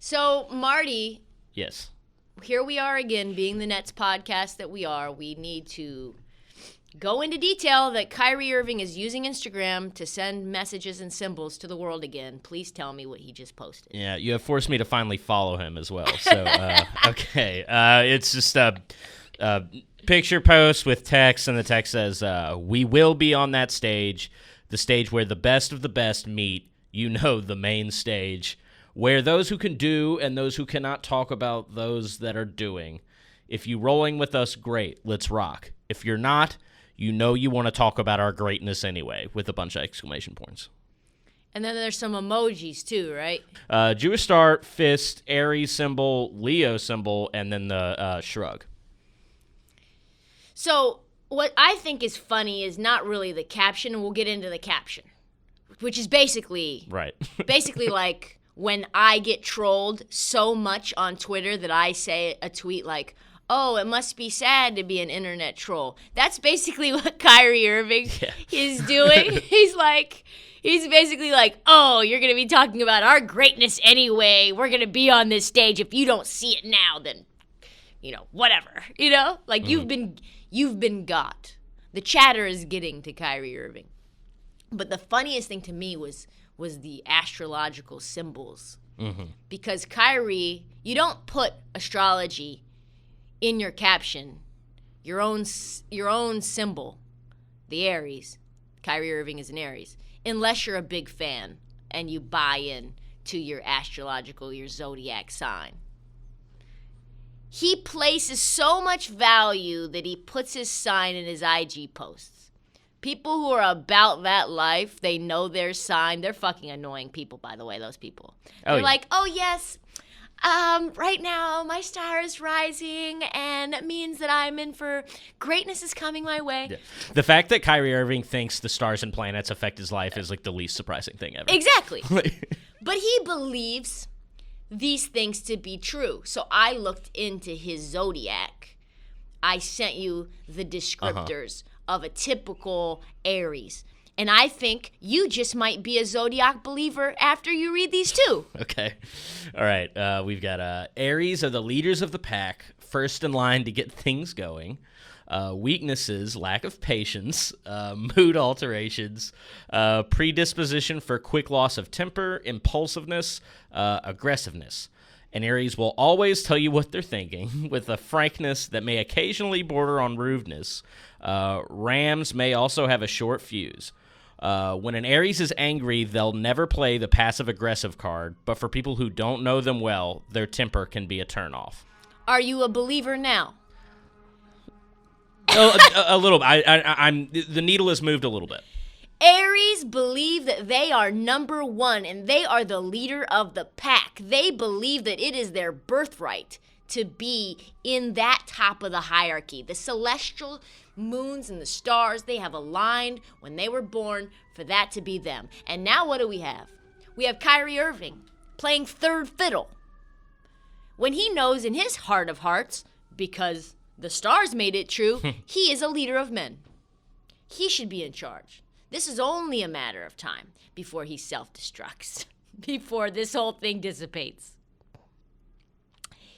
So, Marty, Yes. here we are again, being the Nets podcast that we are. We need to go into detail that Kyrie Irving is using Instagram to send messages and symbols to the world again. Please tell me what he just posted. Yeah, you have forced me to finally follow him as well. So, okay. It's just a picture post with text, and the text says, we will be on that stage, the stage where the best of the best meet, the main stage, where those who can do and those who cannot talk about those that are doing. If you rolling with us, great, let's rock. If you're not, you want to talk about our greatness anyway, with a bunch of exclamation points. And then there's some emojis too, right? Jewish star, fist, Aries symbol, Leo symbol, and then the shrug. So what I think is funny is not really the caption, and we'll get into the caption, which is basically like when I get trolled so much on Twitter that I say a tweet like, oh, it must be sad to be an internet troll. That's basically what Kyrie Irving is doing. He's basically like, oh, you're going to be talking about our greatness anyway. We're going to be on this stage. If you don't see it now, then, whatever. Like you've been got. The chatter is getting to Kyrie Irving. But the funniest thing to me was the astrological symbols. Mm-hmm. Because Kyrie, you don't put astrology in your caption, your own symbol, the Aries. Kyrie Irving is an Aries. Unless you're a big fan and you buy in to your zodiac sign. He places so much value that he puts his sign in his IG posts. People who are about that life, they know their sign. They're fucking annoying people, by the way, those people. They're like, oh, yes, right now my star is rising, and it means that I'm in for greatness is coming my way. Yeah. The fact that Kyrie Irving thinks the stars and planets affect his life is like the least surprising thing ever. Exactly. But he believes these things to be true. So I looked into his zodiac. I sent you the descriptors of a typical Aries. And I think you just might be a zodiac believer after you read these too. Okay. All right. We've got Aries are the leaders of the pack, first in line to get things going. Weaknesses, lack of patience, mood alterations, predisposition for quick loss of temper, impulsiveness, aggressiveness. And Aries will always tell you what they're thinking with a frankness that may occasionally border on rudeness. Rams may also have a short fuse. When an Aries is angry, they'll never play the passive-aggressive card, but for people who don't know them well, their temper can be a turnoff. Are you a believer now? A little bit. The needle has moved a little bit. Aries believe that they are number one and they are the leader of the pack. They believe that it is their birthright to be in that top of the hierarchy. The celestial moons and the stars, they have aligned when they were born for that to be them. And now what do we have? We have Kyrie Irving playing third fiddle. When he knows in his heart of hearts, because the stars made it true, he is a leader of men. He should be in charge. This is only a matter of time before he self-destructs, before this whole thing dissipates.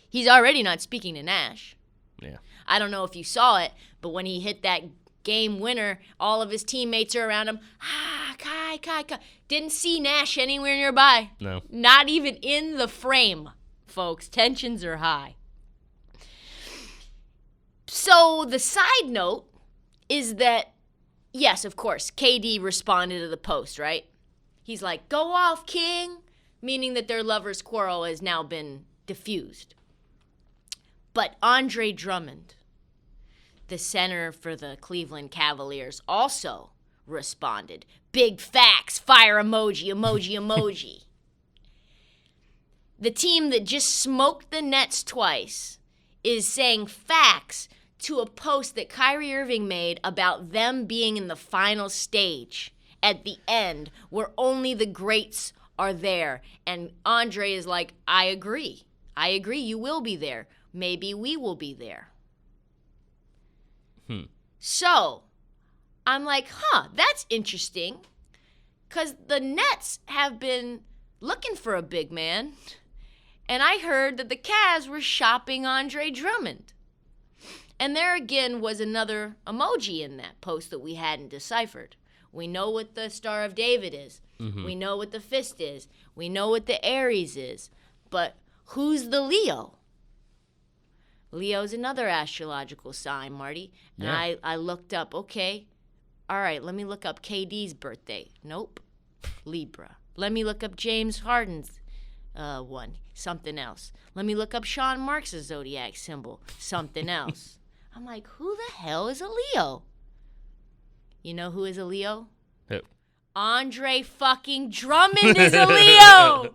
He's already not speaking to Nash. Yeah. I don't know if you saw it, but when he hit that game winner, all of his teammates are around him. Kai. Didn't see Nash anywhere nearby. No. Not even in the frame, folks. Tensions are high. So the side note is that, yes, of course, KD responded to the post, right? He's like, go off, king, meaning that their lovers' quarrel has now been diffused. But Andre Drummond, the center for the Cleveland Cavaliers, also responded. Big facts, fire emoji. The team that just smoked the Nets twice is saying facts to a post that Kyrie Irving made about them being in the final stage at the end where only the greats are there. And Andre is like, I agree, you will be there. Maybe we will be there. So I'm like, that's interesting. Because the Nets have been looking for a big man. And I heard that the Cavs were shopping Andre Drummond. And there again was another emoji in that post that we hadn't deciphered. We know what the Star of David is. Mm-hmm. We know what the fist is. We know what the Aries is. But who's the Leo? Leo's another astrological sign, Marty. And yeah. I looked up, okay, all right, let me look up KD's birthday. Nope, Libra. Let me look up James Harden's one, something else. Let me look up Sean Marks' zodiac symbol, something else. I'm like, who the hell is a Leo? You know who is a Leo? Who? Andre fucking Drummond is a Leo!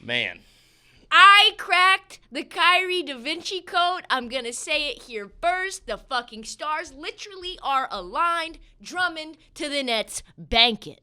Man. I cracked the Kyrie Da Vinci Code. I'm going to say it here first. The fucking stars literally are aligned. Drummond to the Nets. Bank it.